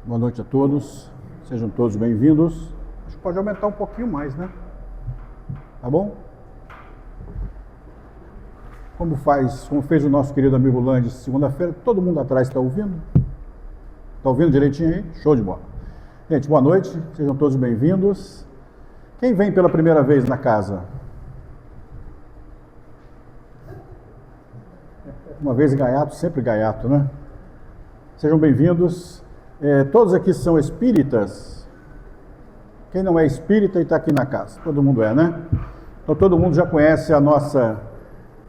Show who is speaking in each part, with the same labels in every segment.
Speaker 1: Boa noite a todos, sejam todos bem-vindos. Acho que pode aumentar um pouquinho mais, né? Tá bom? Como fez o nosso querido amigo Landes segunda-feira, todo mundo atrás está ouvindo? Está ouvindo direitinho aí? Show de bola. Gente, boa noite, sejam todos bem-vindos. Quem vem pela primeira vez na casa? Uma vez gaiato, sempre gaiato, né? Sejam bem-vindos. Todos aqui são espíritas. Quem não é espírita e está aqui na casa? Todo mundo é, né? Então todo mundo já conhece a nossa...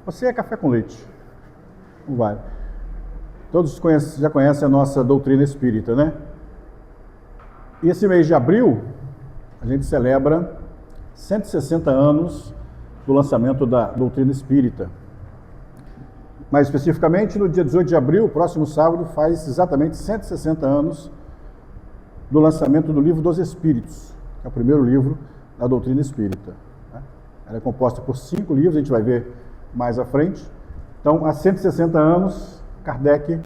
Speaker 1: Você é café com leite. Não vale. Todos já conhecem a nossa doutrina espírita, né? E esse mês de abril, a gente celebra 160 anos do lançamento da doutrina espírita. Mais especificamente, no dia 18 de abril, próximo sábado, faz exatamente 160 anos do lançamento do Livro dos Espíritos, que é o primeiro livro da doutrina espírita. Ela é composta por 5 livros, a gente vai ver mais à frente. Então, há 160 anos, Kardec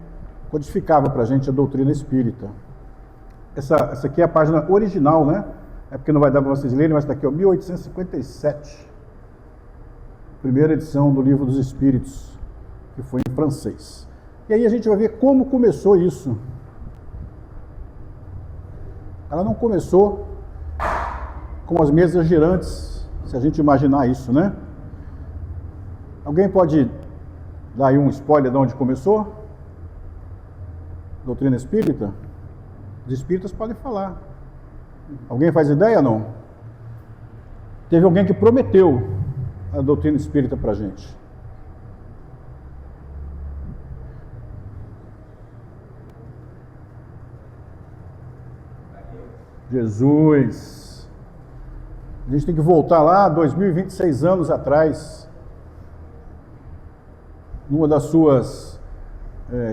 Speaker 1: codificava para a gente a doutrina espírita. Essa aqui é a página original, né? É porque não vai dar para vocês lerem, mas está aqui, ó, 1857. Primeira edição do Livro dos Espíritos, que foi em francês. E aí a gente vai ver como começou isso. Ela não começou com as mesas girantes, se a gente imaginar isso, né? Alguém pode dar aí um spoiler de onde começou? Doutrina espírita? Os espíritas podem falar. Alguém faz ideia ou não? Teve alguém que prometeu a doutrina espírita para a gente. Jesus. A gente tem que voltar lá 2026 anos atrás. Numa das suas...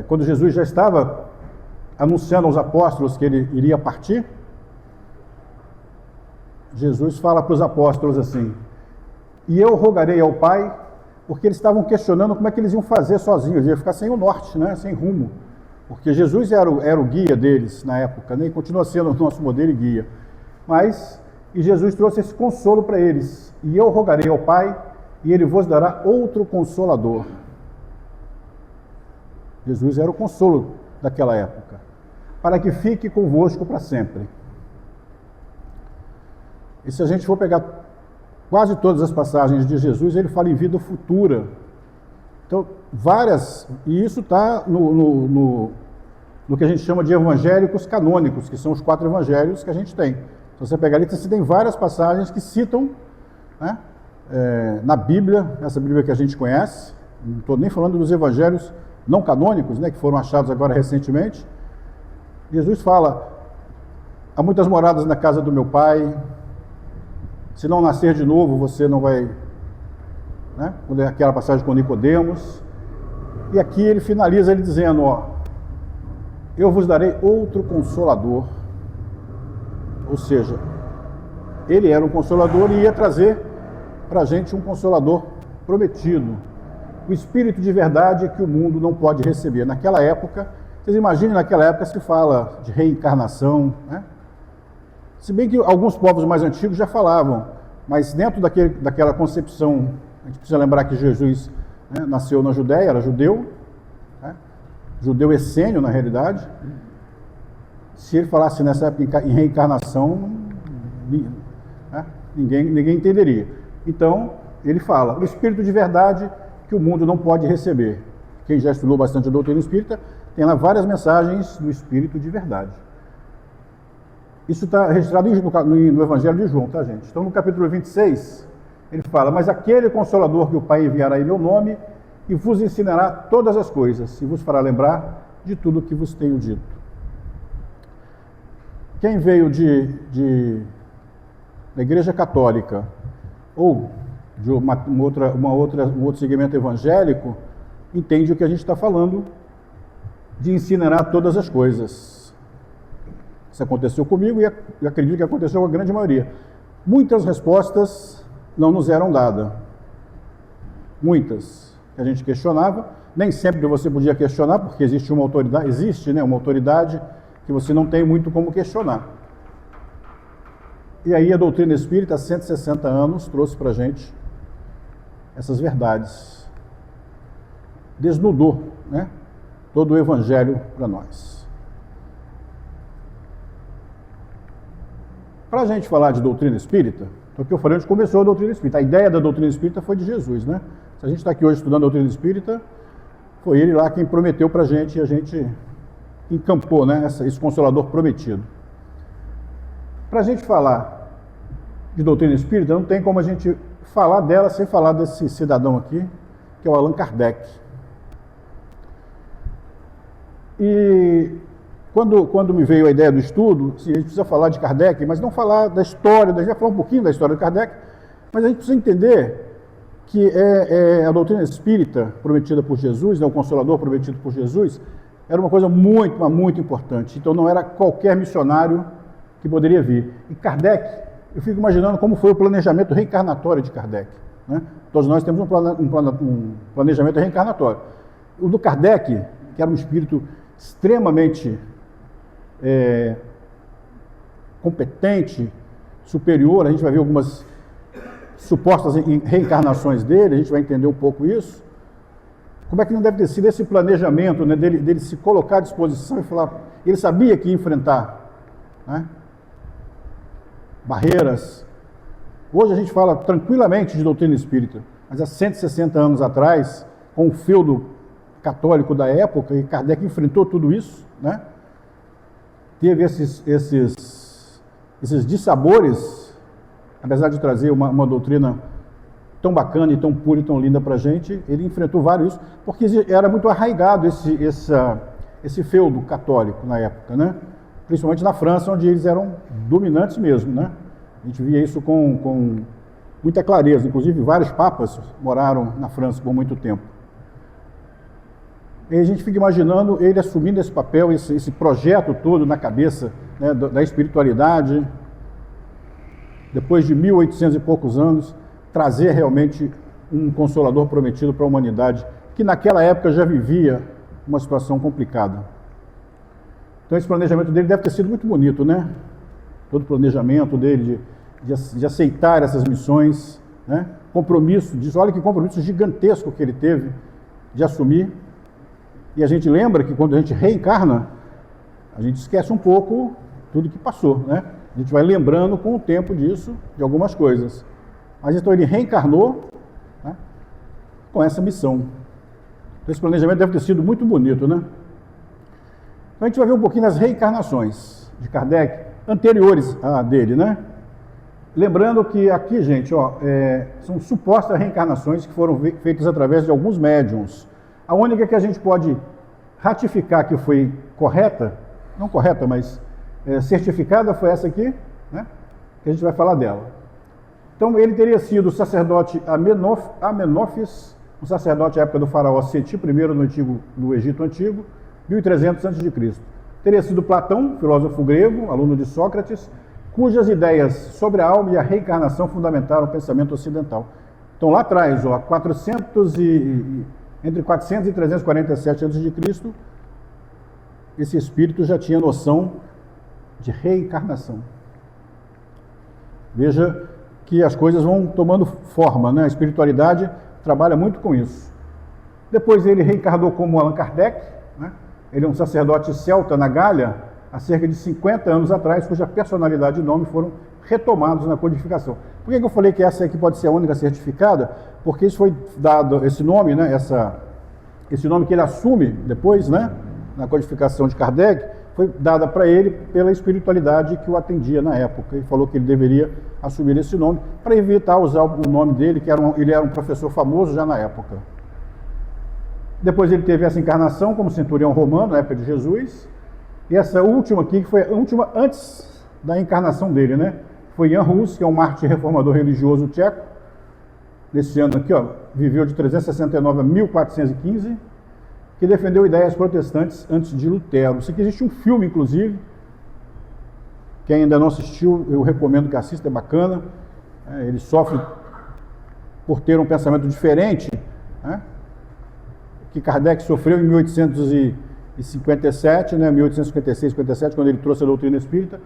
Speaker 1: quando Jesus já estava anunciando aos apóstolos que ele iria partir, Jesus fala para os apóstolos assim: e eu rogarei ao Pai, porque eles estavam questionando como é que eles iam fazer sozinhos, eles iam ficar sem o norte, né? Sem rumo. Porque Jesus era o guia deles na época, né? E continua sendo o nosso modelo e guia. E Jesus trouxe esse consolo para eles. E eu rogarei ao Pai, e Ele vos dará outro Consolador. Jesus era o consolo daquela época, para que fique convosco para sempre. E se a gente for pegar quase todas as passagens de Jesus, ele fala em vida futura. Então, várias, e isso está no que a gente chama de evangélicos canônicos, que são os 4 evangelhos que a gente tem. Se você pegar ali, você tem várias passagens que citam, né, na Bíblia, essa Bíblia que a gente conhece. Não estou nem falando dos evangelhos não canônicos, né, que foram achados agora recentemente. Jesus fala: há muitas moradas na casa do meu Pai, se não nascer de novo, você não vai... Né? Aquela passagem com Nicodemos. E aqui ele finaliza ele dizendo, ó: eu vos darei outro Consolador. Ou seja, ele era um Consolador e ia trazer para a gente um Consolador prometido, o Espírito de verdade que o mundo não pode receber. Naquela época, vocês imaginem, naquela época se fala de reencarnação, né? Se bem que alguns povos mais antigos já falavam, mas dentro daquela concepção, a gente precisa lembrar que Jesus, né, nasceu na Judéia, era judeu, né? Judeu essênio na realidade. Se ele falasse nessa época em reencarnação, né, ninguém entenderia. Então, ele fala, o Espírito de verdade que o mundo não pode receber. Quem já estudou bastante a doutrina espírita, tem lá várias mensagens do Espírito de verdade. Isso está registrado no Evangelho de João, tá, gente? Então, no capítulo 26, ele fala: mas aquele Consolador que o Pai enviará em meu nome, e vos ensinará todas as coisas, e vos fará lembrar de tudo o que vos tenho dito. Quem veio da Igreja Católica, ou de um outro segmento evangélico, entende o que a gente está falando de ensinará todas as coisas. Isso aconteceu comigo e acredito que aconteceu com a grande maioria. Muitas respostas não nos eram dadas. Muitas que a gente questionava, nem sempre você podia questionar, porque existe uma autoridade, uma autoridade que você não tem muito como questionar. E aí a doutrina espírita, há 160 anos, trouxe para a gente essas verdades. Desnudou, né, todo o evangelho para nós. Para a gente falar de doutrina espírita, o que eu falei, a gente começou a doutrina espírita. A ideia da doutrina espírita foi de Jesus, né? Se a gente está aqui hoje estudando a doutrina espírita, foi ele lá quem prometeu para a gente e a gente encampou, né, esse consolador prometido. Para a gente falar de doutrina espírita, não tem como a gente falar dela sem falar desse cidadão aqui, que é o Allan Kardec. E quando me veio a ideia do estudo, assim, a gente precisa falar de Kardec, mas não falar da história, a gente vai falar um pouquinho da história de Kardec, mas a gente precisa entender que a doutrina espírita prometida por Jesus, né, o Consolador prometido por Jesus, era uma coisa muito, mas muito importante. Então não era qualquer missionário que poderia vir. E Kardec, eu fico imaginando como foi o planejamento reencarnatório de Kardec, né? Todos nós temos um planejamento reencarnatório. O do Kardec, que era um espírito extremamente competente, superior, a gente vai ver algumas supostas reencarnações dele, a gente vai entender um pouco isso. Como é que não deve ter sido esse planejamento, né, dele se colocar à disposição e falar, ele sabia que ia enfrentar, né, barreiras. Hoje a gente fala tranquilamente de doutrina espírita, mas há 160 anos atrás, com o feudo católico da época, e Kardec enfrentou tudo isso, né, teve esses dissabores, apesar de trazer uma doutrina tão bacana e tão pura e tão linda para a gente, ele enfrentou vários, porque era muito arraigado esse feudo católico na época, né? Principalmente na França, onde eles eram dominantes mesmo, né? A gente via isso com muita clareza, inclusive vários papas moraram na França por muito tempo. E a gente fica imaginando ele assumindo esse papel, esse projeto todo na cabeça, né, da espiritualidade, depois de 1800 e poucos anos, trazer realmente um consolador prometido para a humanidade, que naquela época já vivia uma situação complicada. Então esse planejamento dele deve ter sido muito bonito, né? Todo o planejamento dele de aceitar essas missões, né? Compromisso, olha que compromisso gigantesco que ele teve de assumir. E a gente lembra que quando a gente reencarna, a gente esquece um pouco tudo que passou, né? A gente vai lembrando com o tempo disso, de algumas coisas. Mas então ele reencarnou, né, com essa missão. Então esse planejamento deve ter sido muito bonito, né? Então a gente vai ver um pouquinho das reencarnações de Kardec, anteriores a dele, né? Lembrando que aqui, gente, ó, são supostas reencarnações que foram feitas através de alguns médiuns. A única que a gente pode ratificar que foi correta, não correta, mas certificada, foi essa aqui, né? Que a gente vai falar dela. Então ele teria sido o sacerdote Amenófis, um sacerdote à época do faraó Seti I no Egito Antigo, 1300 a.C. Teria sido Platão, filósofo grego, aluno de Sócrates, cujas ideias sobre a alma e a reencarnação fundamentaram o pensamento ocidental. Então lá atrás, ó, entre 400 e 347 a.C., esse espírito já tinha noção de reencarnação. Veja que as coisas vão tomando forma, né? A espiritualidade trabalha muito com isso. Depois ele reencarnou como Allan Kardec, né? Ele é um sacerdote celta na Gália, há cerca de 50 anos atrás, cuja personalidade e nome foram retomados na codificação. Por que eu falei que essa aqui pode ser a única certificada? Porque isso foi dado, esse nome, né? Esse nome que ele assume depois, né? Na codificação de Kardec, foi dada para ele pela espiritualidade que o atendia na época. Ele falou que ele deveria assumir esse nome para evitar usar o nome dele, que ele era um professor famoso já na época. Depois ele teve essa encarnação como centurião romano, na época de Jesus. E essa última aqui, que foi a última antes da encarnação dele, né? Foi Jan Hus, que é um mártir reformador religioso tcheco. Nesse ano aqui, ó, viveu de 369 a 1415, que defendeu ideias protestantes antes de Lutero. Isso aqui existe um filme, inclusive. Quem ainda não assistiu, eu recomendo que assista, é bacana. Ele sofre por ter um pensamento diferente, né, que Kardec sofreu em 1857, né, 1856, 57, quando ele trouxe a doutrina espírita.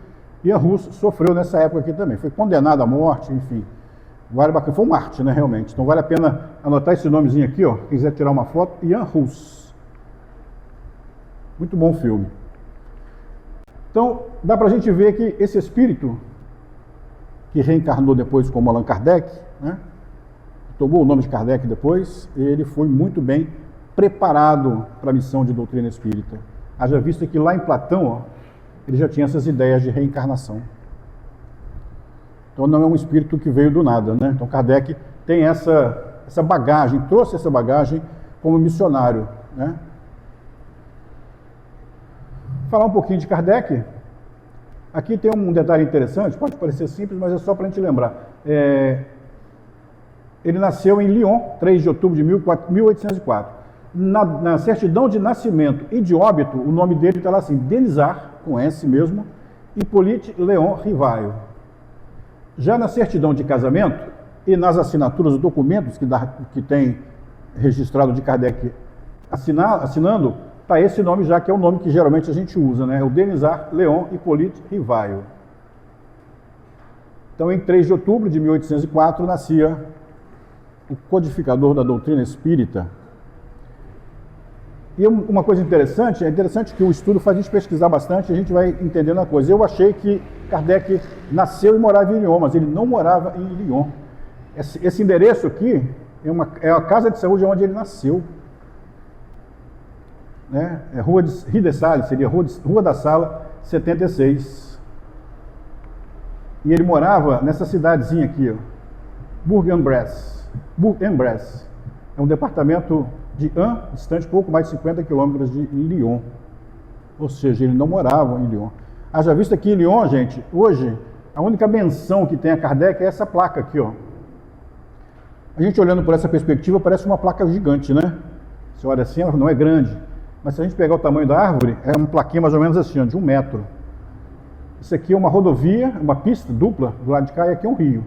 Speaker 1: Ian Hus sofreu nessa época aqui também, foi condenado à morte, enfim. Vale bacana, foi um mártir, né, realmente. Então vale a pena anotar esse nomezinho aqui, ó, quem quiser tirar uma foto, Ian Hus. Muito bom filme. Então, dá pra gente ver que esse espírito, que reencarnou depois como Allan Kardec, né, tomou o nome de Kardec depois, ele foi muito bem preparado para a missão de doutrina espírita. Haja vista que lá em Platão, ó, ele já tinha essas ideias de reencarnação. Então não é um espírito que veio do nada, né? Então Kardec tem essa bagagem, trouxe essa bagagem como missionário, né? Falar um pouquinho de Kardec. Aqui tem um detalhe interessante, pode parecer simples, mas é só para a gente lembrar. Ele nasceu em Lyon, 3 de outubro de 1804. Na certidão de nascimento e de óbito, o nome dele está lá assim, Denisard, com S mesmo, Hippolyte Léon Rivaio. Já na certidão de casamento e nas assinaturas dos documentos que tem registrado de Kardec assinando, está esse nome já, que é o nome que geralmente a gente usa, né? O Denisard Léon Hippolyte Rivaio. Então, em 3 de outubro de 1804, nascia o codificador da doutrina espírita. E uma coisa interessante, é interessante que o estudo faz a gente pesquisar bastante, a gente vai entendendo a coisa. Eu achei que Kardec nasceu e morava em Lyon, mas ele não morava em Lyon. Esse endereço aqui é a casa de saúde onde ele nasceu. Né? É Rua de Salles, seria Rua da Sala 76. E ele morava nessa cidadezinha aqui, ó, Bourg-en-Bresse. Bourg-en-Bresse. É um departamento de An, distante pouco mais de 50 quilômetros de Lyon. Ou seja, ele não morava em Lyon. Haja vista que em Lyon, gente, hoje, a única menção que tem a Kardec é essa placa aqui, ó. A gente olhando por essa perspectiva, parece uma placa gigante, né? Você olha assim, ela não é grande. Mas se a gente pegar o tamanho da árvore, é uma plaquinha mais ou menos assim, ó, de 1 metro. Isso aqui é uma rodovia, uma pista dupla, do lado de cá, e aqui é um rio.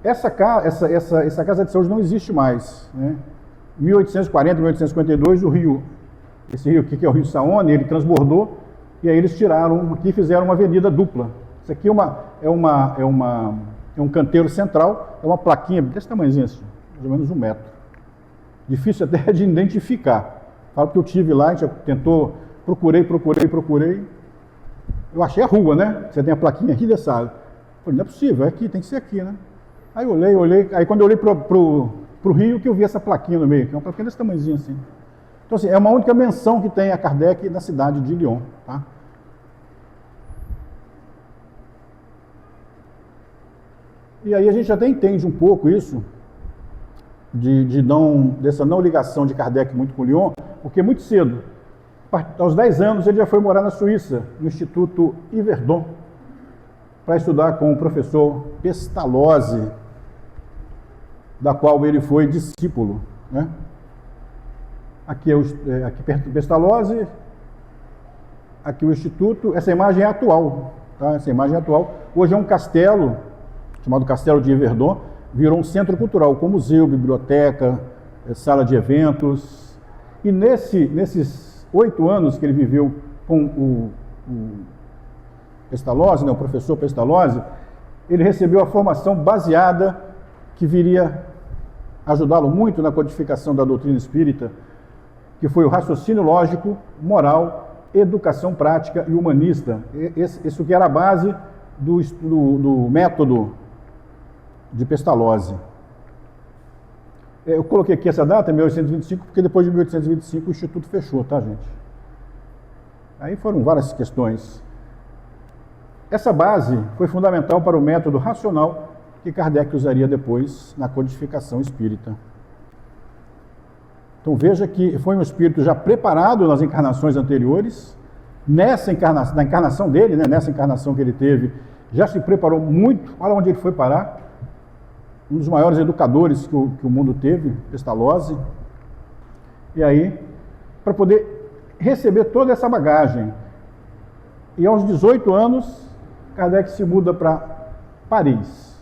Speaker 1: Essa casa de saúde não existe mais, né? 1840, 1852, esse rio aqui, que é o Rio Saône, ele transbordou, e aí eles tiraram aqui e fizeram uma avenida dupla. Isso aqui é um canteiro central, é uma plaquinha desse tamanhozinho assim, mais ou menos 1 metro. Difícil até de identificar. Falo que eu tive lá, a gente tentou, procurei. Eu achei a rua, né? Você tem a plaquinha aqui dessa área. Falei, não é possível, é aqui, tem que ser aqui, né? Aí olhei, aí quando eu olhei pro rio, que eu vi essa plaquinha no meio, que é uma plaquinha desse tamanhozinho assim. Então, assim, é uma única menção que tem a Kardec na cidade de Lyon, tá? E aí a gente até entende um pouco isso, dessa não ligação de Kardec muito com Lyon, porque muito cedo, aos 10 anos, ele já foi morar na Suíça, no Instituto Yverdon, para estudar com o professor Pestalozzi, da qual ele foi discípulo, né? Aqui aqui perto do Pestalozzi, aqui o Instituto. Essa imagem é atual, tá? Essa imagem é atual. Hoje é um castelo, chamado Castelo de Yverdon, virou um centro cultural, com museu, biblioteca, sala de eventos. E nesses 8 anos que ele viveu com o Pestalozzi, né, o professor Pestalozzi, ele recebeu a formação baseada que viria ajudá-lo muito na codificação da doutrina espírita, que foi o raciocínio lógico, moral, educação prática e humanista. Isso que era a base do método de Pestalozzi. Eu coloquei aqui essa data, 1825, porque depois de 1825 o Instituto fechou, tá, gente? Aí foram várias questões. Essa base foi fundamental para o método racional que Kardec usaria depois na codificação espírita. Então veja que foi um espírito já preparado nas encarnações anteriores, na encarnação dele, né, nessa encarnação que ele teve, já se preparou muito. Olha onde ele foi parar. Um dos maiores educadores que o mundo teve, Pestalozzi. E aí, para poder receber toda essa bagagem. E aos 18 anos, Kardec se muda para Paris.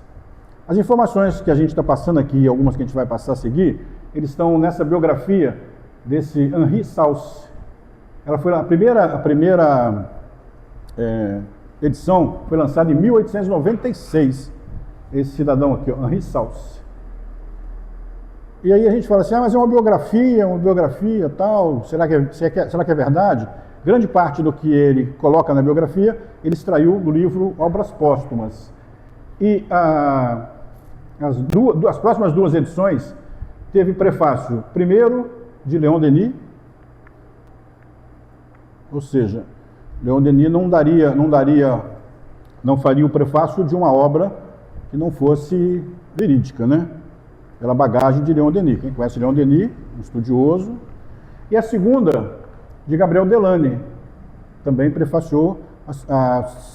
Speaker 1: As informações que a gente está passando aqui, algumas que a gente vai passar a seguir, eles estão nessa biografia desse Henri Sauce. Ela foi a primeira edição foi lançada em 1896. Esse cidadão aqui, Henri Sauce. E aí a gente fala assim, mas é uma biografia tal, será que é verdade? Grande parte do que ele coloca na biografia, ele extraiu do livro Obras Póstumas. E as próximas duas edições teve prefácio, primeiro de Leon Denis, ou seja, Leon Denis não faria o prefácio de uma obra que não fosse verídica, né? Pela bagagem de Leon Denis. Quem conhece Leon Denis, um estudioso. E a segunda, de Gabriel Delany, também prefaciou,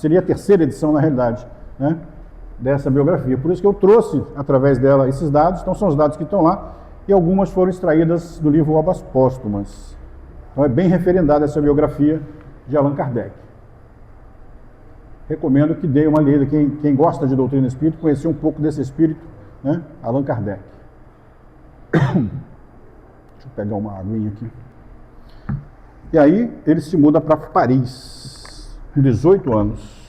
Speaker 1: seria a terceira edição, na realidade, né, dessa biografia. Por isso que eu trouxe, através dela, esses dados. Então, são os dados que estão lá, e algumas foram extraídas do livro Obras Póstumas. Então, é bem referendada essa biografia de Allan Kardec. Recomendo que dê uma lida, quem gosta de doutrina espírita, conhecer um pouco desse espírito, né, Allan Kardec. Deixa eu pegar uma aguinha aqui. E aí ele se muda para Paris, com 18 anos.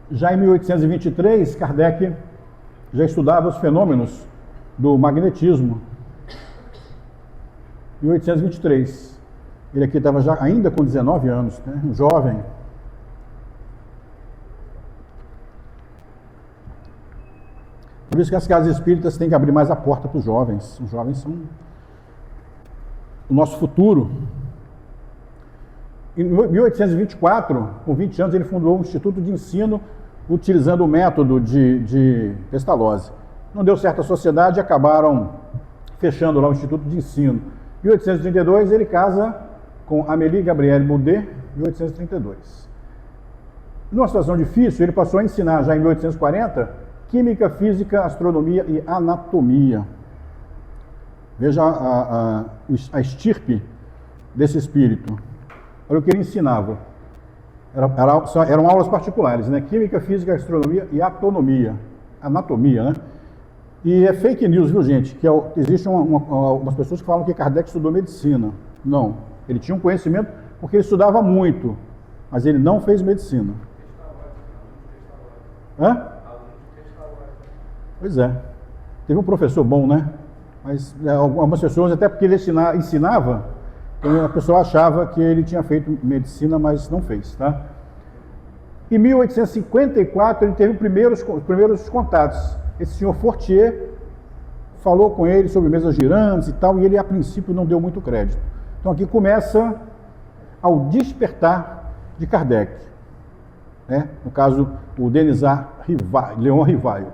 Speaker 1: Já em 1823, Kardec já estudava os fenômenos do magnetismo. 1823. Ele aqui estava já ainda com 19 anos, né? Um jovem. Por isso que as casas espíritas têm que abrir mais a porta para os jovens. Os jovens são o nosso futuro. Em 1824, com 20 anos, ele fundou um instituto de ensino utilizando o método de Pestalozzi. Não deu certo a sociedade e acabaram fechando lá o instituto de ensino. Em 1832, ele casa com Amélie Gabrielle Boudet, em 1832. Numa situação difícil, ele passou a ensinar, já em 1840, química, física, astronomia e anatomia. Veja a estirpe desse espírito. Olha o que ele ensinava. Eram aulas particulares, né? Química, física, astronomia e anatomia, né? E é fake news, viu, gente? Que existem algumas pessoas que falam que Kardec estudou medicina. Não. Ele tinha um conhecimento porque ele estudava muito, mas ele não fez medicina. Hã? Pois é. Teve um professor bom, né? Mas algumas pessoas, até porque ele ensinava, então a pessoa achava que ele tinha feito medicina, mas não fez, tá? Em 1854, ele teve os primeiros contatos. Esse senhor Fortier falou com ele sobre mesas girantes e tal, e ele, a princípio, não deu muito crédito. Então, aqui começa ao despertar de Kardec. Né? No caso, o Denisard Leon Rivaio.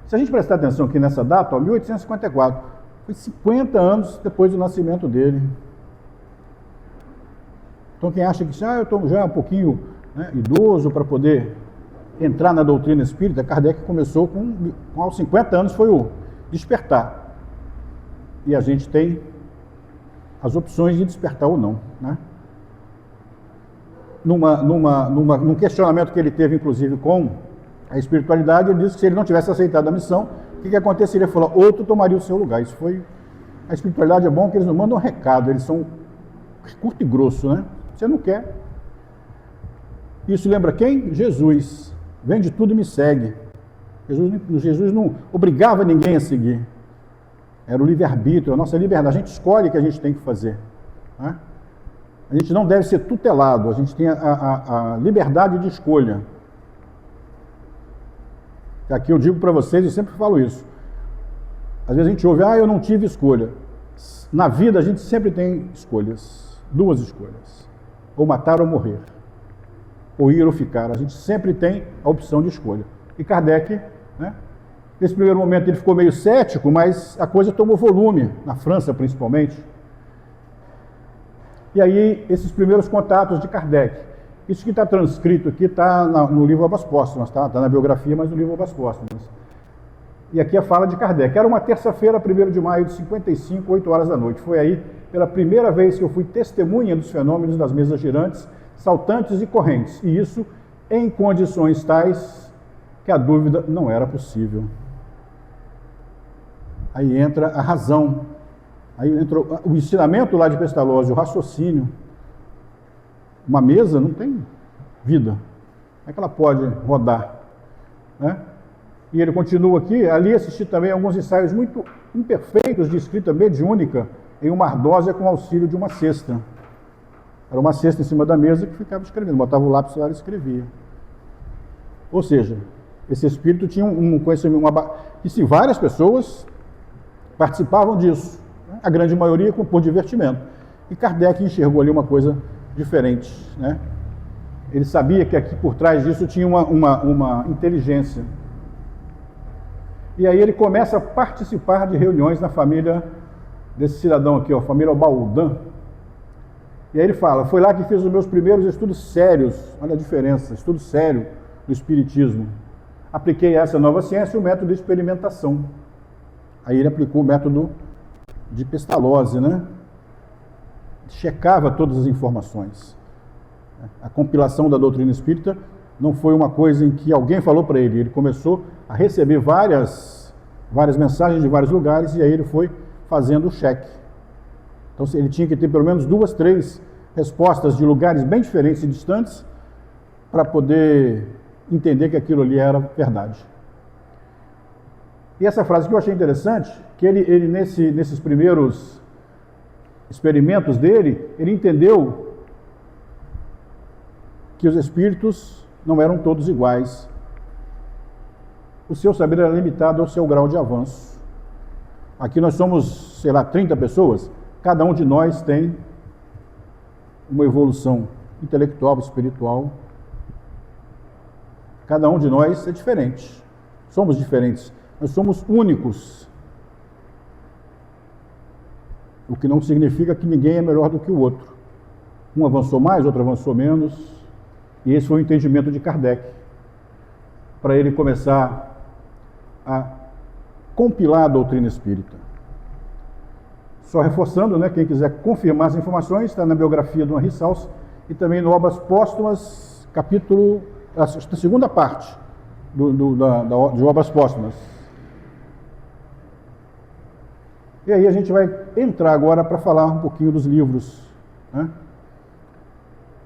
Speaker 1: Se a gente prestar atenção aqui nessa data, ó, 1854, foi 50 anos depois do nascimento dele. Então, quem acha que eu estou já um pouquinho, né, idoso para poder entrar na doutrina espírita, Kardec começou aos 50 anos, foi o despertar. E a gente tem as opções de despertar ou não, né? Num questionamento que ele teve, inclusive, com a espiritualidade, ele disse que se ele não tivesse aceitado a missão, o que aconteceria? Ele falou, outro tomaria o seu lugar. Isso foi... A espiritualidade é bom que eles não mandam recado, eles são curto e grosso, né? Você não quer. Isso lembra quem? Jesus. Vende tudo e me segue. Jesus não obrigava ninguém a seguir. Era o livre-arbítrio, a nossa liberdade. A gente escolhe o que a gente tem que fazer. Né? A gente não deve ser tutelado, a gente tem a liberdade de escolha. Aqui eu digo para vocês, eu sempre falo isso. Às vezes a gente ouve, eu não tive escolha. Na vida a gente sempre tem escolhas, duas escolhas. Ou matar ou morrer. Ou ir ou ficar. A gente sempre tem a opção de escolha. E Kardec, né, nesse primeiro momento ele ficou meio cético, mas a coisa tomou volume, na França principalmente. E aí, esses primeiros contatos de Kardec. Isso que está transcrito aqui está no livro Obras Póstumas, tá? Está na biografia, mas no livro Obras Póstumas. E aqui a fala de Kardec. Era uma terça-feira, 1º de maio de 55, 8 horas da noite. Foi aí, pela primeira vez, que eu fui testemunha dos fenômenos das mesas girantes, saltantes e correntes, e isso em condições tais que a dúvida não era possível. Aí entra a razão, aí entra o ensinamento lá de Pestalozzi, o raciocínio. Uma mesa não tem vida, como é que ela pode rodar, né? E ele continua aqui, ali assisti também alguns ensaios muito imperfeitos de escrita mediúnica em uma ardósia com auxílio de uma cesta. Era uma cesta em cima da mesa que ficava escrevendo, botava o lápis lá e escrevia. Ou seja, esse espírito tinha um conhecimento, e se várias pessoas participavam disso, né? A grande maioria por divertimento. E Kardec enxergou ali uma coisa diferente, né? Ele sabia que aqui por trás disso tinha uma inteligência. E aí ele começa a participar de reuniões na família desse cidadão aqui, ó, a família Baldan. E aí ele fala, foi lá que fiz os meus primeiros estudos sérios, olha a diferença, estudo sério do espiritismo. Apliquei a essa nova ciência o método de experimentação. Aí ele aplicou o método de Pestalozzi, né? Checava todas as informações. A compilação da doutrina espírita não foi uma coisa em que alguém falou para ele. Ele começou a receber várias mensagens de vários lugares e aí ele foi fazendo o cheque. Então ele tinha que ter pelo menos 2, 3 respostas de lugares bem diferentes e distantes para poder entender que aquilo ali era verdade. E essa frase que eu achei interessante, que ele nesses primeiros experimentos dele, ele entendeu que os espíritos não eram todos iguais. O seu saber era limitado ao seu grau de avanço. Aqui nós somos, sei lá, 30 pessoas, cada um de nós tem uma evolução intelectual, espiritual. Cada um de nós é diferente. Somos diferentes. Nós somos únicos. O que não significa que ninguém é melhor do que o outro. Um avançou mais, outro avançou menos. E esse foi o entendimento de Kardec, para ele começar a compilar a doutrina espírita. Só reforçando, né, quem quiser confirmar as informações, está na biografia do Henri Sals e também no Obras Póstumas, capítulo, a segunda parte de Obras Póstumas. E aí a gente vai entrar agora para falar um pouquinho dos livros, né?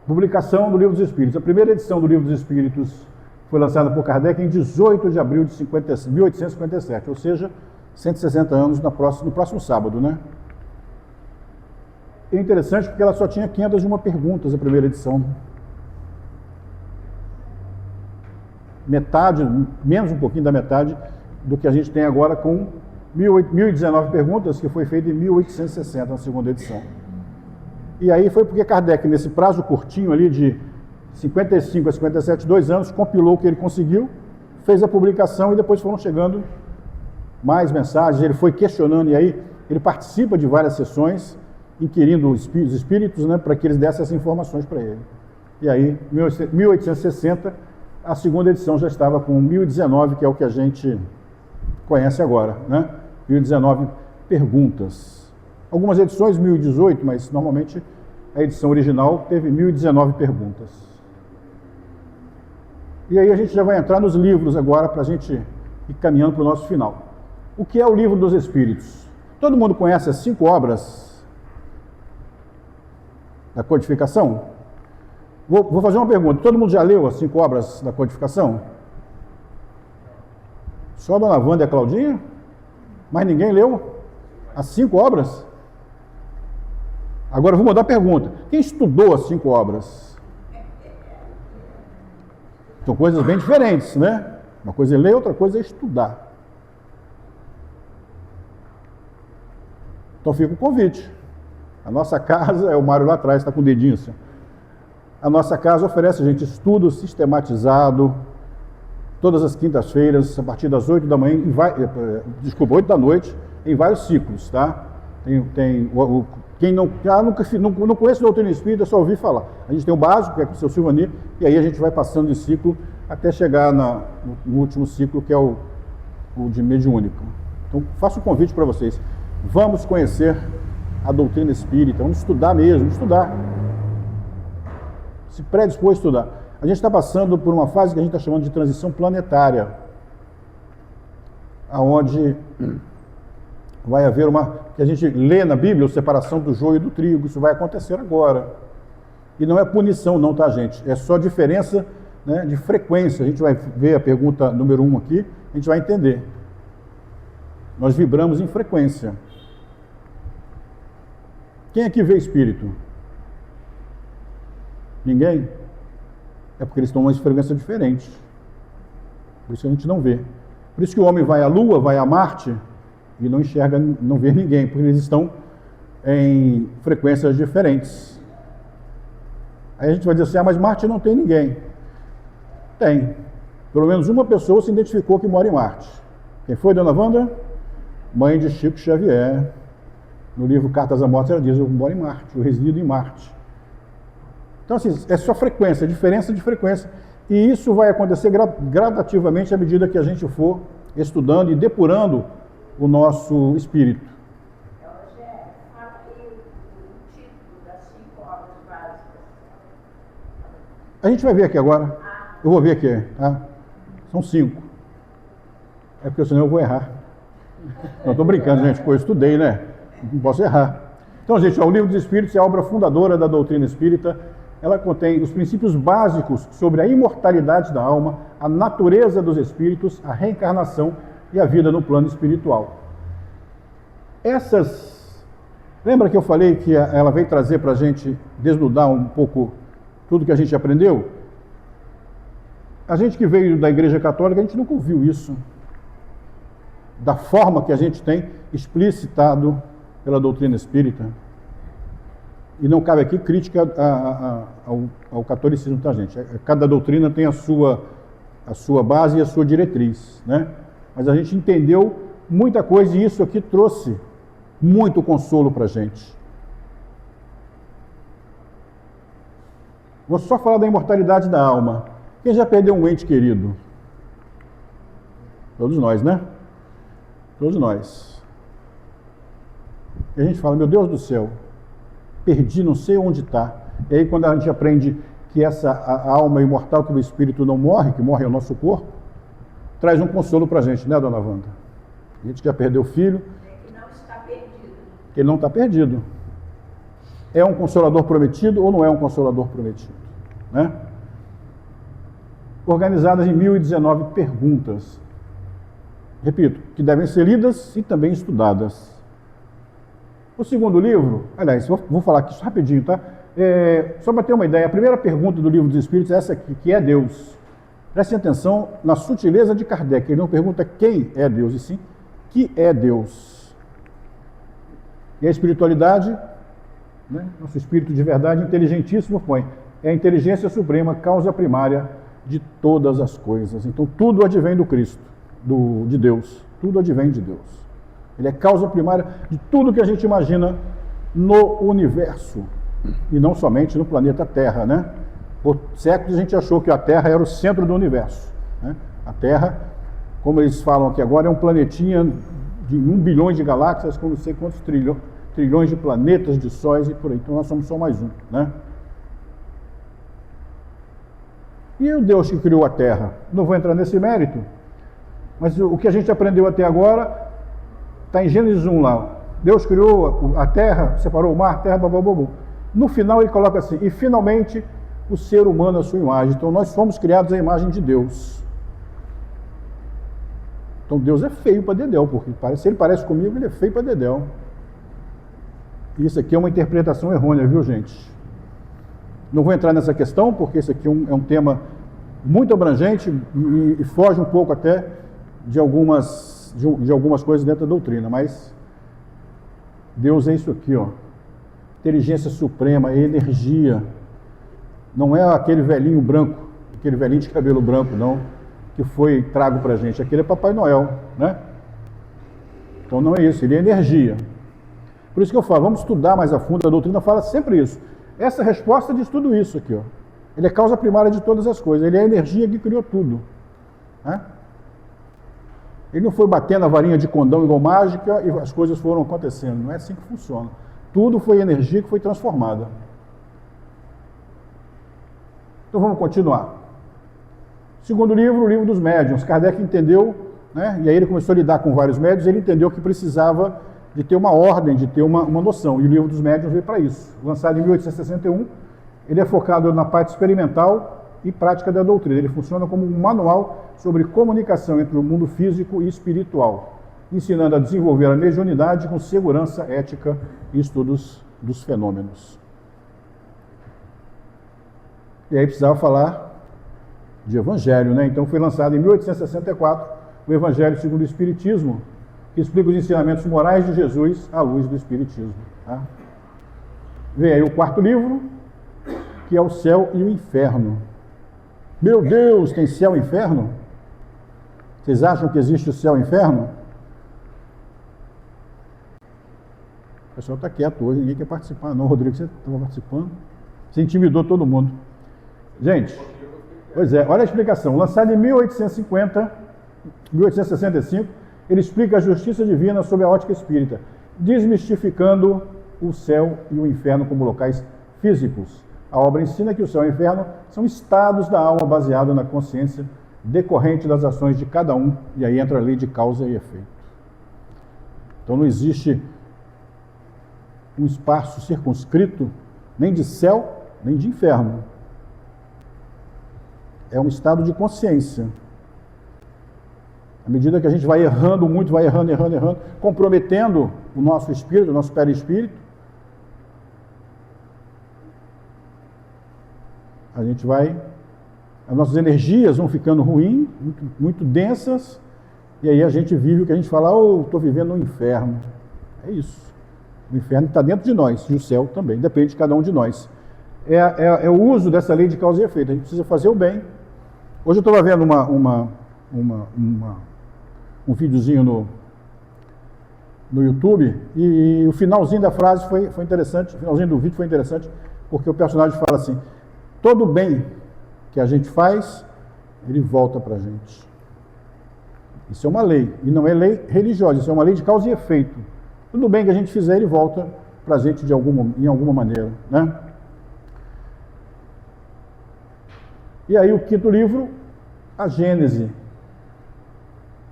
Speaker 1: Publicação do Livro dos Espíritos. A primeira edição do Livro dos Espíritos foi lançada por Kardec em 18 de abril de 1857, ou seja, 160 anos no próximo sábado, né? É interessante porque ela só tinha 501 perguntas, a primeira edição. Metade, menos um pouquinho da metade do que a gente tem agora com 1019 perguntas, que foi feita em 1860, na segunda edição. E aí foi porque Kardec, nesse prazo curtinho ali de 55 a 57, 2 anos, compilou o que ele conseguiu, fez a publicação e depois foram chegando mais mensagens, ele foi questionando e aí ele participa de várias sessões, inquirindo os espíritos, né, para que eles dessem essas informações para ele. E aí, em 1860, a segunda edição já estava com 1019, que é o que a gente conhece agora, né? 1019 perguntas. Algumas edições 1018, mas normalmente a edição original teve 1019 perguntas. E aí a gente já vai entrar nos livros agora para a gente ir caminhando para o nosso final. O que é o Livro dos Espíritos? Todo mundo conhece as 5 obras da codificação? Vou fazer uma pergunta. Todo mundo já leu as 5 obras da codificação? Só a dona Wanda e a Claudinha? Mas ninguém leu as 5 obras? Agora eu vou mudar a pergunta. Quem estudou as 5 obras? São coisas bem diferentes, né? Uma coisa é ler, outra coisa é estudar. Então fica o convite. A nossa casa, o Mário lá atrás está com o dedinho assim. A nossa casa oferece, gente, estudo sistematizado, todas as quintas-feiras, a partir das 8 da manhã, 8 da noite, em vários ciclos, tá? Quem não conhece o doutrina espírita, só ouvir falar. A gente tem o básico, que é com o seu Silvani, e aí a gente vai passando de ciclo até chegar no último ciclo, que é o de mediúnico. Então, faço um convite para vocês. Vamos conhecer a doutrina espírita, vamos estudar mesmo, estudar. se predispor a estudar. A gente está passando por uma fase que a gente está chamando de transição planetária, aonde vai haver que a gente lê na Bíblia, a separação do joio e do trigo. Isso vai acontecer agora. E não é punição não, tá, gente? É só diferença, né, de frequência. A gente vai ver a pergunta número 1 aqui, a gente vai entender. Nós vibramos em frequência. Quem aqui vê espírito? Ninguém? É porque eles estão em frequência diferente. Por isso a gente não vê. Por isso que o homem vai à Lua, vai a Marte e não enxerga, não vê ninguém, porque eles estão em frequências diferentes. Aí a gente vai dizer assim, mas Marte não tem ninguém. Tem. Pelo menos uma pessoa se identificou que mora em Marte. Quem foi, dona Wanda? Mãe de Chico Xavier. No livro Cartas à Morte, ela diz, eu moro em Marte, eu resido em Marte. Então, assim, é só frequência, diferença de frequência. E isso vai acontecer gradativamente à medida que a gente for estudando e depurando o nosso espírito.
Speaker 2: Fala aí o título das 5 obras básicas.
Speaker 1: A gente vai ver aqui agora. Eu vou ver aqui, tá? São 5. É porque senão eu vou errar. Não, estou brincando, gente, porque eu estudei, né? Não posso errar. Então, gente, o Livro dos Espíritos é a obra fundadora da doutrina espírita. Ela contém os princípios básicos sobre a imortalidade da alma, a natureza dos espíritos, a reencarnação e a vida no plano espiritual. Lembra que eu falei que ela veio trazer para a gente desnudar um pouco tudo que a gente aprendeu? A gente que veio da Igreja Católica, a gente nunca ouviu isso. Da forma que a gente tem explicitado pela doutrina espírita. E não cabe aqui crítica ao catolicismo, tá, gente? Cada doutrina tem a sua base e a sua diretriz, né? Mas a gente entendeu muita coisa e isso aqui trouxe muito consolo para a gente. Vou só falar da imortalidade da alma. Quem já perdeu um ente querido? Todos nós, né? Todos nós. E a gente fala, meu Deus do céu, perdi, não sei onde está. E aí quando a gente aprende que a alma imortal, que o espírito não morre, que morre é o nosso corpo, traz um consolo para a gente, né, dona Wanda? A gente já perdeu o filho.
Speaker 2: Que não está perdido.
Speaker 1: Que ele não está perdido. É um consolador prometido ou não é um consolador prometido? Né? Organizadas em 1019 perguntas. Repito, que devem ser lidas e também estudadas. O segundo livro, aliás, vou falar aqui rapidinho, tá? Só para ter uma ideia, a primeira pergunta do Livro dos Espíritos é essa aqui, que é Deus. Prestem atenção na sutileza de Kardec. Ele não pergunta quem é Deus, e sim, que é Deus. E a espiritualidade, né, nosso espírito de verdade, inteligentíssimo, põe, é a inteligência suprema, causa primária de todas as coisas. Então, tudo advém do Cristo, de Deus. Tudo advém de Deus. Ele é causa primária de tudo que a gente imagina no universo. E não somente no planeta Terra, né? Por séculos a gente achou que a Terra era o centro do universo, né? A Terra, como eles falam aqui agora, é um planetinha de 1 bilhão de galáxias, com não sei quantos trilhões de planetas, de sóis e por aí. Então nós somos só mais um, né? E o Deus que criou a Terra? Não vou entrar nesse mérito, mas o que a gente aprendeu até agora está em Gênesis 1 lá. Deus criou a terra, separou o mar, terra, babababum. No final ele coloca assim, e finalmente o ser humano à sua imagem. Então nós fomos criados à imagem de Deus. Então Deus é feio para dedéu, porque se ele parece comigo, ele é feio para dedéu. Isso aqui é uma interpretação errônea, viu, gente? Não vou entrar nessa questão, porque isso aqui é um tema muito abrangente e foge um pouco até de algumas coisas dentro da doutrina, mas Deus é isso aqui, ó. Inteligência suprema, energia. Não é aquele velhinho branco, aquele velhinho de cabelo branco, não, que foi trago pra gente. Aquele é Papai Noel, né? Então não é isso, ele é energia. Por isso que eu falo, vamos estudar mais a fundo, a doutrina fala sempre isso. Essa resposta diz tudo isso aqui, ó. Ele é causa primária de todas as coisas, ele é a energia que criou tudo, né? Ele não foi batendo a varinha de condão igual mágica e as coisas foram acontecendo. Não é assim que funciona. Tudo foi energia que foi transformada. Então vamos continuar. Segundo livro, o livro dos médiuns. Kardec entendeu, né, e aí ele começou a lidar com vários médiuns, ele entendeu que precisava de ter uma ordem, de ter uma noção. E o livro dos médiuns veio para isso. Lançado em 1861, ele é focado na parte experimental e prática da doutrina. Ele funciona como um manual sobre comunicação entre o mundo físico e espiritual, ensinando a desenvolver a mediunidade com segurança ética e estudos dos fenômenos. E aí precisava falar de Evangelho, né? Então foi lançado em 1864 o Evangelho segundo o Espiritismo, que explica os ensinamentos morais de Jesus à luz do Espiritismo. Tá? Vem aí o quarto livro, que é o Céu e o Inferno. Meu Deus, tem céu e inferno? Vocês acham que existe o céu e o inferno? O pessoal está quieto hoje, ninguém quer participar. Não, Rodrigo, você estava participando? Você intimidou todo mundo. Gente, pois é, olha a explicação. Lançado em 1865, ele explica a justiça divina sob a ótica espírita, desmistificando o céu e o inferno como locais físicos. A obra ensina que o céu e o inferno são estados da alma baseados na consciência decorrente das ações de cada um, e aí entra a lei de causa e efeito. Então não existe um espaço circunscrito nem de céu, nem de inferno. É um estado de consciência. À medida que a gente vai errando muito, vai errando, comprometendo o nosso espírito, o nosso perispírito, as nossas energias vão ficando ruins, muito densas, e aí a gente vive o que a gente fala, estou vivendo no inferno. É isso. O inferno está dentro de nós, e o céu também, depende de cada um de nós. É o uso dessa lei de causa e efeito. A gente precisa fazer o bem. Hoje eu estava vendo um videozinho no YouTube, e o finalzinho da frase foi interessante, o finalzinho do vídeo foi interessante, porque o personagem fala assim: todo bem que a gente faz, ele volta para a gente. Isso é uma lei, e não é lei religiosa, isso é uma lei de causa e efeito. Tudo bem que a gente fizer, ele volta para a gente em alguma maneira, né? E aí o quinto livro, a Gênese.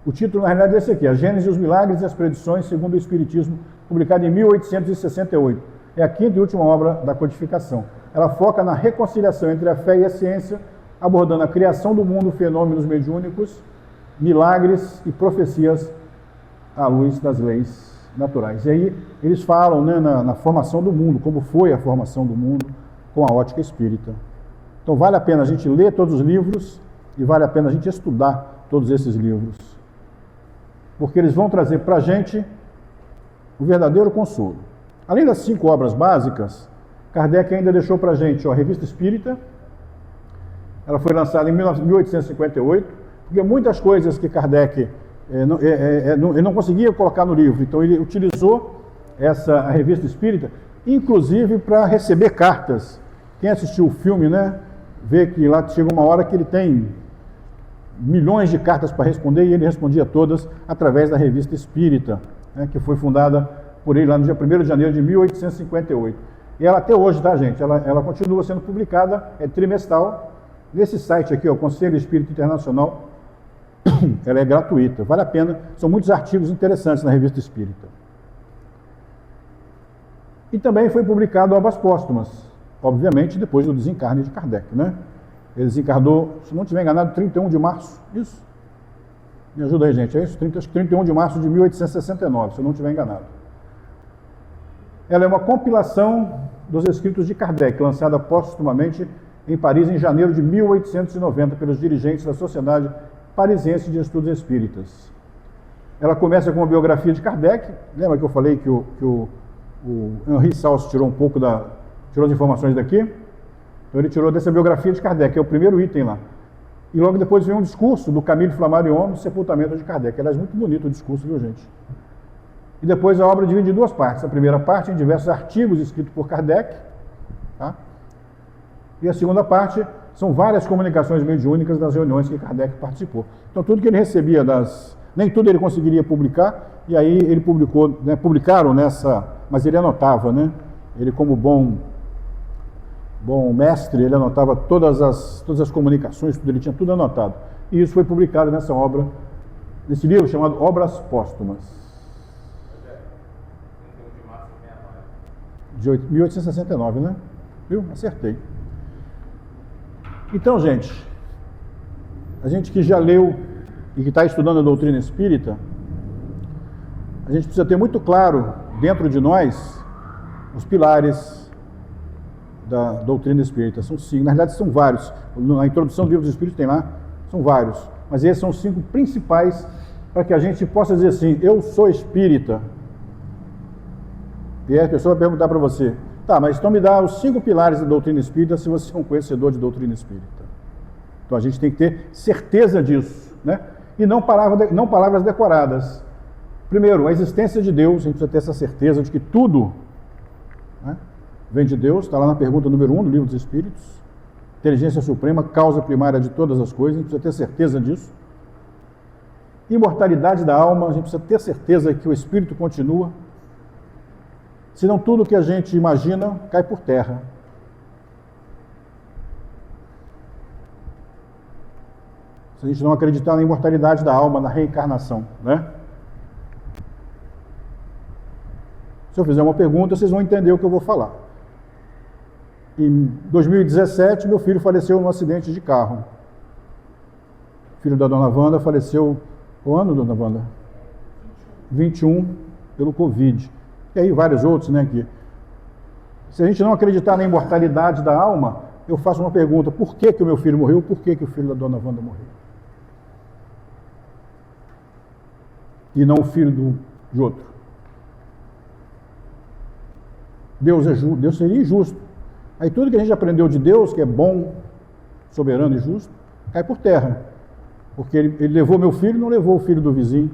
Speaker 1: O título, na realidade, é esse aqui, A Gênese, os Milagres e as Predições segundo o Espiritismo, publicado em 1868. É a quinta e última obra da codificação. Ela foca na reconciliação entre a fé e a ciência, abordando a criação do mundo, fenômenos mediúnicos, milagres e profecias à luz das leis naturais. E aí eles falam, né, na formação do mundo, como foi a formação do mundo com a ótica espírita. Então vale a pena a gente ler todos os livros e vale a pena a gente estudar todos esses livros, porque eles vão trazer para a gente o verdadeiro consolo. Além das 5 obras básicas, Kardec ainda deixou para a gente a Revista Espírita. Ela foi lançada em 1858, porque muitas coisas que Kardec ele não conseguia colocar no livro, então ele utilizou a Revista Espírita, inclusive para receber cartas. Quem assistiu o filme, né, vê que lá chega uma hora que ele tem milhões de cartas para responder, e ele respondia todas através da Revista Espírita, né, que foi fundada por ele lá no dia 1º de janeiro de 1858. E ela até hoje, tá, gente? Ela continua sendo publicada, é trimestral, nesse site aqui, o Conselho Espírita Internacional. Ela é gratuita, vale a pena, são muitos artigos interessantes na Revista Espírita. E também foi publicado Obras Póstumas, obviamente depois do desencarne de Kardec, né? Ele desencarnou, se não estiver enganado, 31 de março, isso? Me ajuda aí, gente, é isso? Acho que 31 de março de 1869, se eu não estiver enganado. Ela é uma compilação dos escritos de Kardec, lançada póstumamente em Paris em janeiro de 1890 pelos dirigentes da Sociedade Parisiense de Estudos Espíritas. Ela começa com uma biografia de Kardec. Lembra que eu falei que o Henri Salce tirou as informações daqui? Então ele tirou dessa biografia de Kardec, que é o primeiro item lá. E logo depois vem um discurso do Camille Flammarion no sepultamento de Kardec. Aliás, muito bonito o discurso, viu, gente? E depois a obra divide em 2 partes. A primeira parte em diversos artigos escritos por Kardec, tá? E a segunda parte são várias comunicações mediúnicas das reuniões que Kardec participou. Então tudo que ele recebia nem tudo ele conseguiria publicar, e aí ele publicou, né, publicaram nessa, mas ele anotava, né? Ele como bom bom mestre, ele anotava todas as comunicações, tudo, ele tinha tudo anotado. E isso foi publicado nessa obra, nesse livro chamado Obras Póstumas. De 1869, né? Viu? Acertei. Então, gente, a gente que já leu e que está estudando a doutrina espírita, a gente precisa ter muito claro dentro de nós os pilares da doutrina espírita. São 5, na verdade são vários. Na introdução do livro dos Espíritos tem lá, são vários. Mas esses são os 5 principais para que a gente possa dizer assim, eu sou espírita. E aí a pessoa vai perguntar para você, tá, mas então me dá os 5 pilares da doutrina espírita se você é um conhecedor de doutrina espírita. Então a gente tem que ter certeza disso, né? E não palavras decoradas. Primeiro, a existência de Deus, a gente precisa ter essa certeza de que tudo, né, vem de Deus, está lá na pergunta número 1 do livro dos Espíritos. Inteligência suprema, causa primária de todas as coisas, a gente precisa ter certeza disso. Imortalidade da alma, a gente precisa ter certeza que o Espírito continua. Senão tudo que a gente imagina cai por terra. Se a gente não acreditar na imortalidade da alma, na reencarnação, né? Se eu fizer uma pergunta, vocês vão entender o que eu vou falar. Em 2017, meu filho faleceu num acidente de carro. O filho da dona Wanda faleceu, qual ano, dona Wanda? 21, pelo Covid. E aí vários outros, né? Que... Se a gente não acreditar na imortalidade da alma, eu faço uma pergunta, por que o meu filho morreu? Por que o filho da dona Wanda morreu? E não o filho de outro. Deus é justo, Deus seria injusto. Aí tudo que a gente aprendeu de Deus, que é bom, soberano e justo, cai por terra. Porque ele levou meu filho, não levou o filho do vizinho.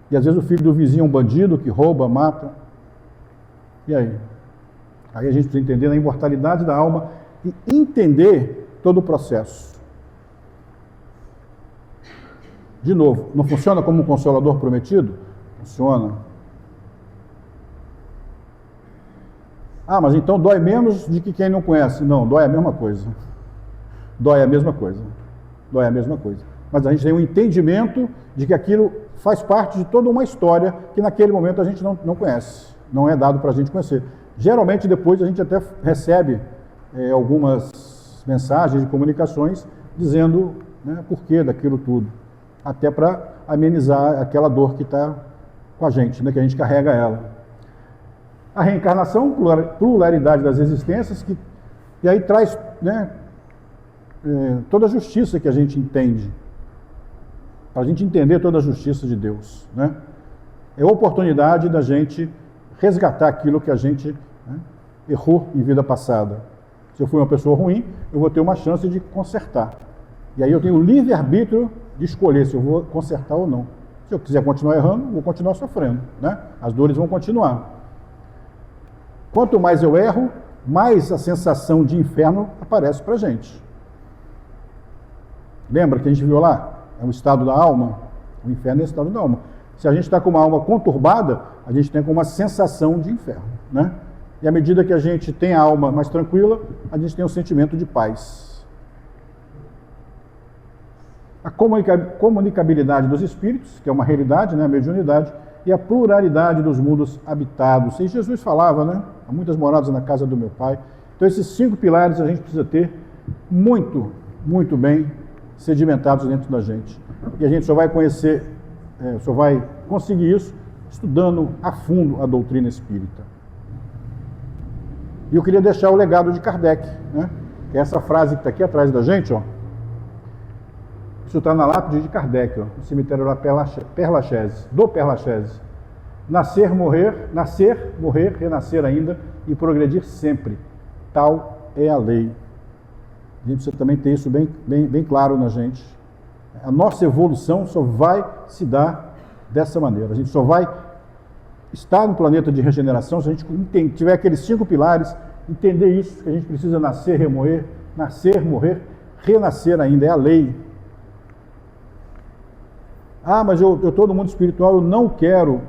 Speaker 1: E às vezes o filho do vizinho é um bandido que rouba, mata. E aí? Aí a gente precisa entender a imortalidade da alma e entender todo o processo. De novo, não funciona como um consolador prometido? Funciona. Ah, mas então dói menos de que quem não conhece. Não, dói a mesma coisa. Dói a mesma coisa. Dói a mesma coisa. Mas a gente tem um entendimento de que aquilo faz parte de toda uma história que naquele momento a gente não conhece. Não é dado para a gente conhecer. Geralmente depois a gente até recebe algumas mensagens de comunicações dizendo, né, porquê daquilo tudo. Até para amenizar aquela dor que está com a gente, né, que a gente carrega ela. A reencarnação, pluralidade das existências, e aí traz, né, toda a justiça que a gente entende, para a gente entender toda a justiça de Deus, né? É a oportunidade da gente resgatar aquilo que a gente, né, errou em vida passada. Se eu fui uma pessoa ruim, eu vou ter uma chance de consertar. E aí eu tenho o livre-arbítrio de escolher se eu vou consertar ou não. Se eu quiser continuar errando, vou continuar sofrendo, né? As dores vão continuar. Quanto mais eu erro, mais a sensação de inferno aparece para a gente. Lembra que a gente viu lá? É um estado da alma. O inferno é o estado da alma. Se a gente está com uma alma conturbada, a gente tem uma sensação de inferno, né? E à medida que a gente tem a alma mais tranquila, a gente tem um sentimento de paz. A comunicabilidade dos espíritos, que é uma realidade, né, a mediunidade, e a pluralidade dos mundos habitados. E Jesus falava, né? Há muitas moradas na casa do meu Pai. Então esses 5 pilares a gente precisa ter muito, muito bem sedimentados dentro da gente. E a gente só vai conhecer, só vai conseguir isso estudando a fundo a doutrina espírita. E eu queria deixar o legado de Kardec, né? Que é essa frase que está aqui atrás da gente, ó. Isso está na lápide de Kardec, ó, no cemitério da do Père Lachaise. Nascer, morrer, renascer ainda e progredir sempre. Tal é a lei. A gente precisa também ter isso bem claro na gente. A nossa evolução só vai se dar dessa maneira. A gente só vai estar no planeta de regeneração se a gente tiver aqueles 5 pilares, entender isso, que a gente precisa nascer, morrer, renascer ainda. É a lei. Ah, mas eu estou no mundo espiritual, eu não quero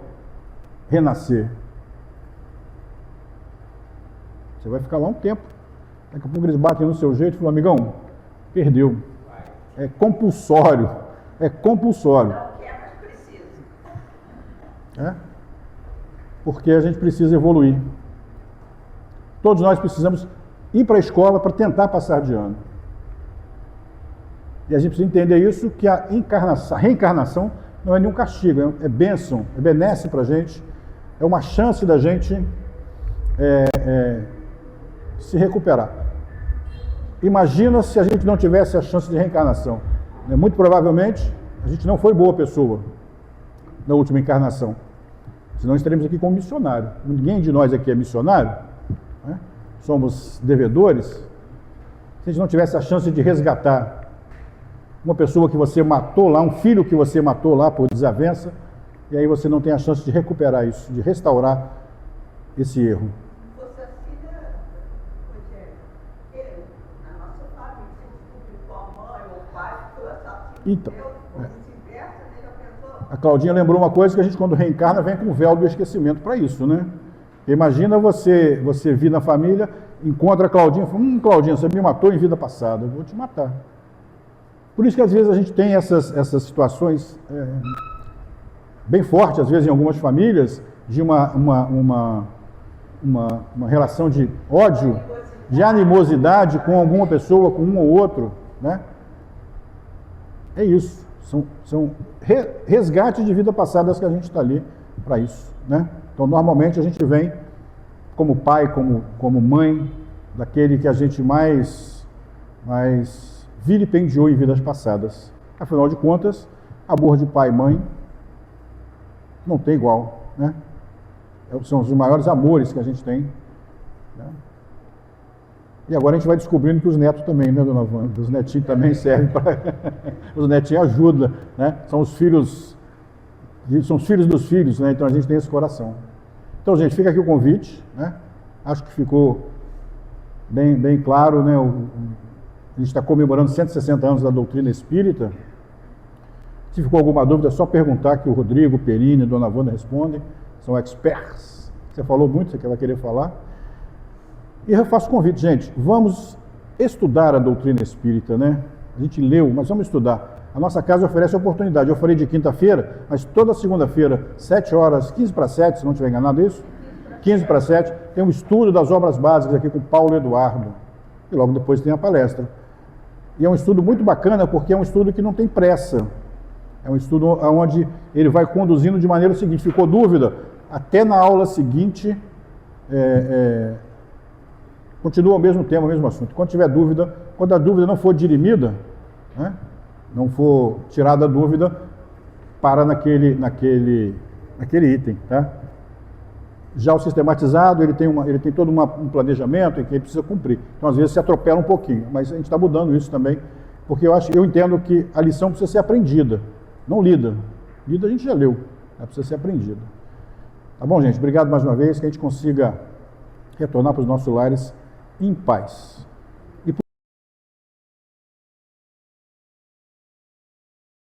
Speaker 1: renascer. Você vai ficar lá um tempo. Daqui a pouco eles batem no seu jeito e falam, amigão, perdeu. É compulsório. É compulsório.
Speaker 2: Não quer, mas precisa.
Speaker 1: É? Porque a gente precisa evoluir. Todos nós precisamos ir para a escola para tentar passar de ano. E a gente precisa entender isso, que a reencarnação não é nenhum castigo, é bênção, é benesse para a gente, é uma chance da gente se recuperar. Imagina se a gente não tivesse a chance de reencarnação. Muito provavelmente a gente não foi boa pessoa na última encarnação. Senão estaremos aqui como missionário. Ninguém de nós aqui é missionário, né? Somos devedores. Se a gente não tivesse a chance de resgatar uma pessoa que você matou lá, um filho que você matou lá por desavença, e aí você não tem a chance de recuperar isso, de restaurar esse erro.
Speaker 2: Você filha, Rogério, na nossa família, se descobriu com a mãe ou o pai, que foi assassino.
Speaker 1: Então,
Speaker 2: vice-versa, né? Já pensou?
Speaker 1: a Claudinha lembrou uma coisa que a gente, quando reencarna, vem com o véu do esquecimento para isso, né? Imagina você vir na família, encontra a Claudinha e fala, Claudinha, você me matou em vida passada, eu vou te matar. Por isso que às vezes a gente tem essas situações bem fortes, às vezes em algumas famílias, de uma relação de ódio, de animosidade com alguma pessoa, com um ou outro, né? É isso, são resgates de vida passadas que a gente está ali para isso, né? Então normalmente a gente vem como pai, como mãe, daquele que a gente mais vilipendiou em vidas passadas. Afinal de contas, amor de pai e mãe não tem igual, né? São os maiores amores que a gente tem, né? E agora a gente vai descobrindo que os netos também, né, dona Wanda? Os netinhos também servem para... Os netinhos ajudam, né? São os filhos dos filhos, né? Então a gente tem esse coração. Então, gente, fica aqui o convite, né? Acho que ficou bem claro, né? A gente está comemorando 160 anos da doutrina espírita. Se ficou alguma dúvida, é só perguntar, que o Rodrigo, o Perini, a dona Wanda respondem. São experts. Você falou muito, você vai querer falar. E eu faço convite, gente, vamos estudar a doutrina espírita, né? A gente leu, mas vamos estudar. A nossa casa oferece oportunidade. Eu falei de quinta-feira, mas toda segunda-feira, 7 horas, 15 para 7, se não estiver enganado isso, 15 para 7, tem um estudo das obras básicas aqui com Paulo Eduardo. E logo depois tem a palestra. E é um estudo muito bacana, porque é um estudo que não tem pressa. É um estudo onde ele vai conduzindo de maneira seguinte. Ficou dúvida? Até na aula seguinte, continua o mesmo tema, o mesmo assunto. Quando tiver dúvida, quando a dúvida não for dirimida, né, não for tirada a dúvida, para naquele item, tá? Já o sistematizado, ele tem todo um planejamento em que ele precisa cumprir. Então, às vezes, se atropela um pouquinho, mas a gente está mudando isso também, porque eu entendo que a lição precisa ser aprendida, não lida. Lida a gente já leu, ela precisa ser aprendida. Tá bom, gente? Obrigado mais uma vez, que a gente consiga retornar para os nossos lares em paz.